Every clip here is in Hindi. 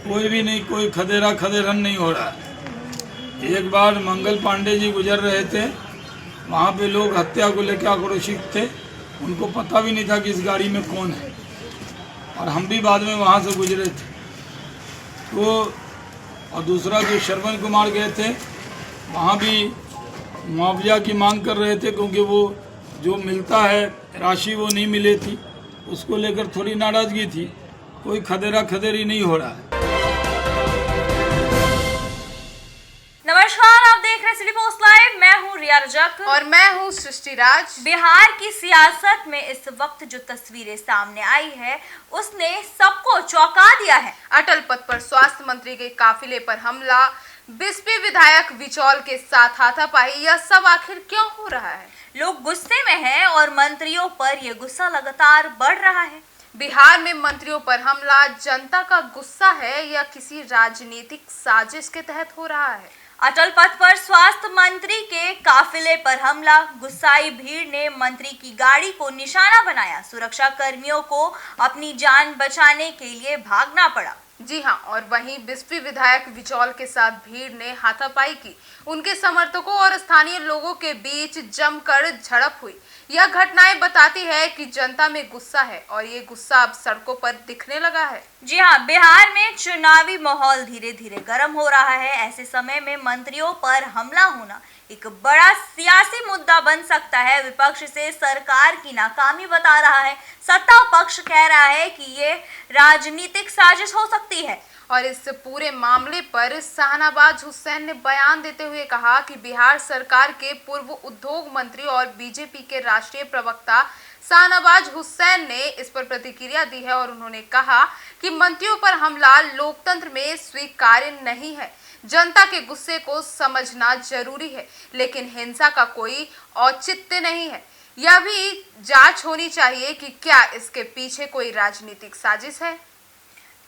कोई भी नहीं, कोई खदेरा खदेरन नहीं हो रहा है। एक बार मंगल पांडे जी गुजर रहे थे, वहाँ पे लोग हत्या को लेकर आक्रोशित थे। उनको पता भी नहीं था कि इस गाड़ी में कौन है, और हम भी बाद में वहाँ से गुजरे थे। तो और दूसरा जो श्रवण कुमार गए थे, वहाँ भी मुआवजा की मांग कर रहे थे, क्योंकि वो जो मिलता है राशि वो नहीं मिली थी, उसको लेकर थोड़ी नाराज़गी थी। कोई खदेरा खदेरी नहीं हो रहा है। नमस्कार, आप देख रहे हैं सिटी पोस्ट लाइव। मैं हूं रिया रजक और मैं हूं सृष्टि राज। बिहार की सियासत में इस वक्त जो तस्वीरें सामने आई है उसने सबको चौंका दिया है। अटल पथ पर स्वास्थ्य मंत्री के काफिले पर हमला, बिस्पी विधायक विचौल के साथ हाथापाई, यह सब आखिर क्यों हो रहा है? लोग गुस्से में हैं और मंत्रियों पर यह गुस्सा लगातार बढ़ रहा है। बिहार में मंत्रियों पर हमला जनता का गुस्सा है या किसी राजनीतिक साजिश के तहत हो रहा है? अटल पथ पर स्वास्थ्य मंत्री के काफिले पर हमला, गुस्साई भीड़ ने मंत्री की गाड़ी को निशाना बनाया। सुरक्षा कर्मियों को अपनी जान बचाने के लिए भागना पड़ा। जी हां, और वहीं बिस्पी विधायक विचौल के साथ भीड़ ने हाथापाई की। उनके समर्थकों और स्थानीय लोगों के बीच जमकर झड़प हुई। यह घटनाएं बताती है कि जनता में गुस्सा है और ये गुस्सा अब सड़कों पर दिखने लगा है। जी हाँ, बिहार में चुनावी माहौल धीरे धीरे गर्म हो रहा है। ऐसे समय में मंत्रियों पर हमला होना एक बड़ा सियासी मुद्दा बन सकता है। विपक्ष से सरकार की नाकामी बता रहा है, सत्ता पक्ष कह रहा है कि ये राजनीतिक साजिश हो सकती है। और इस पूरे मामले पर शाहनवाज हुसैन ने बयान देते हुए कहा कि बिहार सरकार के पूर्व उद्योग मंत्री और बीजेपी के राष्ट्रीय प्रवक्ता शाहनवाज हुसैन ने इस पर प्रतिक्रिया दी है और उन्होंने कहा कि मंत्रियों पर हमला लोकतंत्र में स्वीकार्य नहीं है। जनता के गुस्से को समझना जरूरी है, लेकिन हिंसा का कोई औचित्य नहीं है। यह भी जांच होनी चाहिए कि क्या इसके पीछे कोई राजनीतिक साजिश है।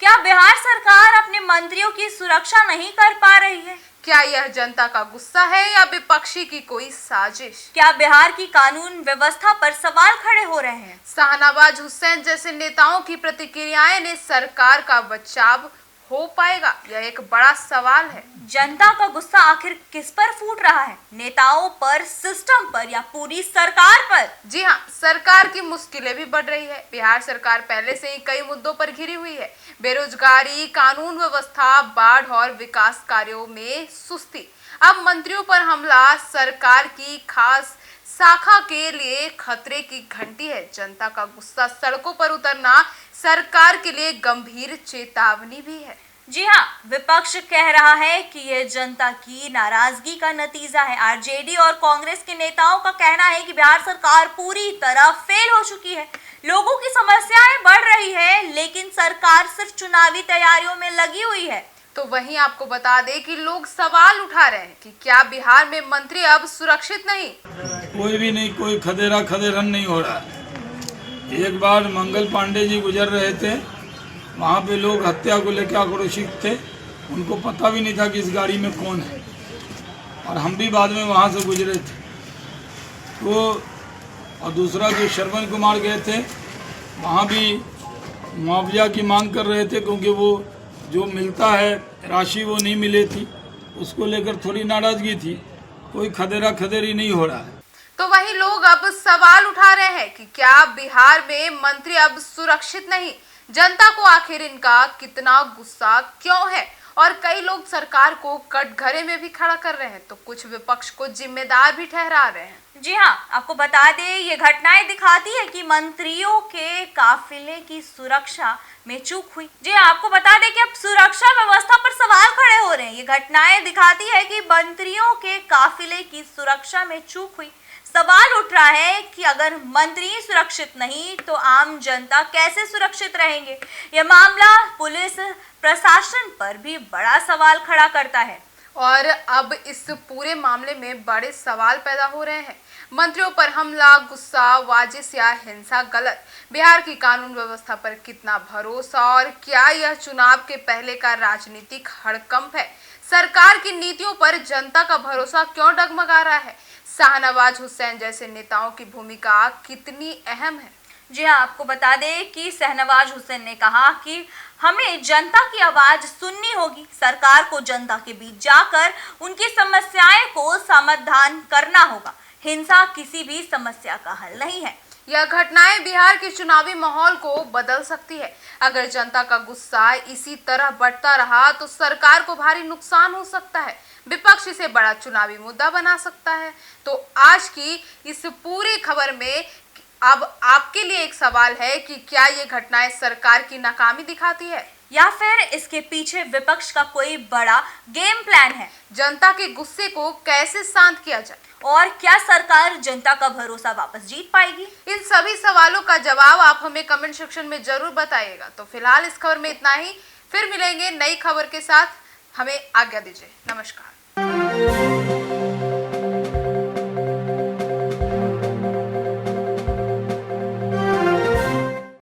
क्या बिहार सरकार अपने मंत्रियों की सुरक्षा नहीं कर पा रही है? क्या यह जनता का गुस्सा है या विपक्षी की कोई साजिश? क्या बिहार की कानून व्यवस्था पर सवाल खड़े हो रहे हैं? शाहनवाज हुसैन जैसे नेताओं की प्रतिक्रियाएं ने सरकार का बचाव हो पाएगा? यह एक बड़ा सवाल है। जनता का गुस्सा आखिर किस पर फूट रहा है? नेताओं पर, सिस्टम पर या पूरी सरकार पर? जी हाँ, सरकार की मुश्किलें भी बढ़ रही है। बिहार सरकार पहले से ही कई मुद्दों पर घिरी हुई है। बेरोजगारी, कानून व्यवस्था, बाढ़ और विकास कार्यों में सुस्ती। अब मंत्रियों पर हमला सरकार की खास शाखा के लिए खतरे की घंटी है। जनता का गुस्सा सड़कों पर उतरना सरकार के लिए गंभीर चेतावनी भी है। जी हाँ, विपक्ष कह रहा है कि यह जनता की नाराजगी का नतीजा है। आरजेडी और कांग्रेस के नेताओं का कहना है कि बिहार सरकार पूरी तरह फेल हो चुकी है। लोगों की समस्याएं बढ़ रही है, लेकिन सरकार सिर्फ चुनावी तैयारियों में लगी हुई है। तो वहीं आपको बता दें कि लोग सवाल उठा रहे हैं कि क्या बिहार में मंत्री अब सुरक्षित नहीं? कोई भी नहीं, कोई खदेरा खदेरन नहीं हो रहा है। एक बार मंगल पांडे जी गुजर रहे थे, वहाँ पे लोग हत्या को लेकर आक्रोशित थे। उनको पता भी नहीं था कि इस गाड़ी में कौन है, और हम भी बाद में वहाँ से गुजरे थे। तो और दूसरा जो श्रवण कुमार गए थे, वहाँ भी मुआवजा की मांग कर रहे थे, क्योंकि वो जो मिलता है राशि वो नहीं मिली थी, उसको लेकर थोड़ी नाराज़गी थी। कोई खदेरा खदेरी नहीं हो रहा है। तो वहीं लोग अब सवाल उठा रहे हैं कि क्या बिहार में मंत्री अब सुरक्षित नहीं? जनता को आखिर इनका कितना गुस्सा क्यों है? और कई लोग सरकार को कटघरे में भी खड़ा कर रहे हैं, तो कुछ विपक्ष को जिम्मेदार भी ठहरा रहे हैं। जी हाँ, आपको बता दें, ये घटनाएं दिखाती है कि मंत्रियों के काफिले की सुरक्षा में चूक हुई। जी हाँ, आपको बता दें कि अब सुरक्षा व्यवस्था पर सवाल खड़े हो रहे हैं। ये घटनाएं दिखाती है कि मंत्रियों के काफिले की सुरक्षा में चूक हुई। सवाल उठ रहा है कि अगर मंत्री सुरक्षित नहीं तो आम जनता कैसे सुरक्षित रहेंगे? यह मामला पुलिस प्रशासन पर भी बड़ा सवाल खड़ा करता है। और अब इस पूरे मामले में बड़े सवाल पैदा हो रहे हैं। मंत्रियों पर हमला, गुस्सा, वाजिश या हिंसा गलत? बिहार की कानून व्यवस्था पर कितना भरोसा? और क्या यह चुनाव के पहले का राजनीतिक हड़कंप है? सरकार की नीतियों पर जनता का भरोसा क्यों डगमगा रहा है? शाहनवाज हुसैन जैसे नेताओं की भूमिका कितनी अहम है? जी हाँ, आपको बता दें कि शहनवाज हुसैन ने कहा कि हमें जनता की आवाज सुननी होगी, सरकार को जनता के बीच जाकर उनकी समस्याएं को समाधान करना होगा। हिंसा किसी भी समस्या का हल नहीं है। यह घटनाएं बिहार के चुनावी माहौल को बदल सकती है। अगर जनता का गुस्सा इसी तरह बढ़ता रहा तो सरकार को भारी नुकसान हो सकता है। विपक्ष इसे बड़ा चुनावी मुद्दा बना सकता है। तो आज की इस पूरी खबर में अब आपके लिए एक सवाल है कि क्या ये घटनाएं सरकार की नाकामी दिखाती है या फिर इसके पीछे विपक्ष का कोई बड़ा गेम प्लान है? जनता के गुस्से को कैसे शांत किया जाए और क्या सरकार जनता का भरोसा वापस जीत पाएगी? इन सभी सवालों का जवाब आप हमें कमेंट सेक्शन में जरूर बताइएगा। तो फिलहाल इस खबर में इतना ही, फिर मिलेंगे नई खबर के साथ। हमें आज्ञा दीजिए। नमस्कार।